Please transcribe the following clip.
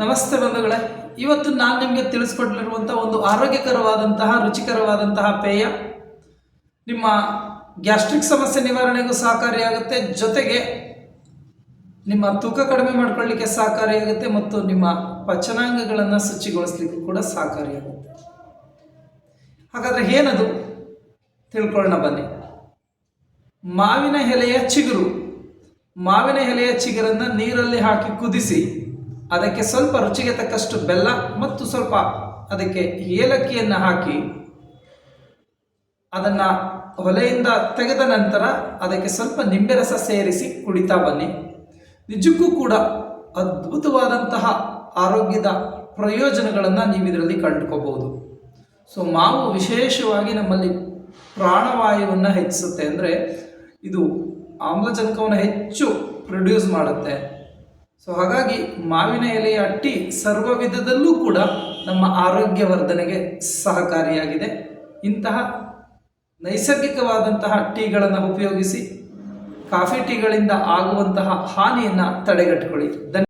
ನಮಸ್ತೆ ಬಂಧುಗಳೇ, ಇವತ್ತು ನಾನು ನಿಮಗೆ ತಿಳಿಸ್ಕೊಡ್ಲಿರುವಂಥ ಒಂದು ಆರೋಗ್ಯಕರವಾದಂತಹ ರುಚಿಕರವಾದಂತಹ ಪೇಯ ನಿಮ್ಮ ಗ್ಯಾಸ್ಟ್ರಿಕ್ ಸಮಸ್ಯೆ ನಿವಾರಣೆಗೂ ಸಹಕಾರಿಯಾಗುತ್ತೆ, ಜೊತೆಗೆ ನಿಮ್ಮ ತೂಕ ಕಡಿಮೆ ಮಾಡ್ಕೊಳ್ಳಿಕ್ಕೆ ಸಹಕಾರಿಯಾಗುತ್ತೆ ಮತ್ತು ನಿಮ್ಮ ಪಚನಾಂಗಗಳನ್ನು ಶುಚಿಗೊಳಿಸ್ಲಿಕ್ಕೂ ಕೂಡ ಸಹಕಾರಿಯಾಗುತ್ತೆ. ಹಾಗಾದರೆ ಏನದು ತಿಳ್ಕೊಳ್ಳೋಣ ಬನ್ನಿ. ಮಾವಿನ ಎಲೆಯ ಚಿಗುರನ್ನು ನೀರಲ್ಲಿ ಹಾಕಿ ಕುದಿಸಿ ಅದಕ್ಕೆ ಸ್ವಲ್ಪ ರುಚಿಗೆ ತಕ್ಕಷ್ಟು ಬೆಲ್ಲ ಮತ್ತು ಸ್ವಲ್ಪ ಅದಕ್ಕೆ ಏಲಕ್ಕಿಯನ್ನು ಹಾಕಿ ಅದನ್ನು ಒಲೆಯಿಂದ ತೆಗೆದ ನಂತರ ಅದಕ್ಕೆ ಸ್ವಲ್ಪ ನಿಂಬೆ ರಸ ಸೇರಿಸಿ ಕುಡಿತಾ ಬನ್ನಿ. ನಿಜಕ್ಕೂ ಕೂಡ ಅದ್ಭುತವಾದಂತಹ ಆರೋಗ್ಯದ ಪ್ರಯೋಜನಗಳನ್ನು ನೀವು ಇದರಲ್ಲಿ ಕಂಡುಕೋಬಹುದು. ಸೊ ಮಾವು ವಿಶೇಷವಾಗಿ ನಮ್ಮಲ್ಲಿ ಪ್ರಾಣವಾಯುವನ್ನು ಹೆಚ್ಚಿಸುತ್ತೆ, ಅಂದರೆ ಇದು ಆಮ್ಲಜನಕವನ್ನು ಹೆಚ್ಚು ಪ್ರೊಡ್ಯೂಸ್ ಮಾಡುತ್ತೆ. ಸೊ ಹಾಗಾಗಿ ಮಾವಿನ ಎಲೆಯ ಟೀ ಸರ್ವ ವಿಧದಲ್ಲೂ ಕೂಡ ನಮ್ಮ ಆರೋಗ್ಯ ವರ್ಧನೆಗೆ ಸಹಕಾರಿಯಾಗಿದೆ. ಇಂತಹ ನೈಸರ್ಗಿಕವಾದಂತಹ ಟೀಗಳನ್ನು ಉಪಯೋಗಿಸಿ ಕಾಫಿ ಟೀಗಳಿಂದ ಆಗುವಂತಹ ಹಾನಿಯನ್ನು ತಡೆಗಟ್ಟಿಕೊಳ್ಳಿ.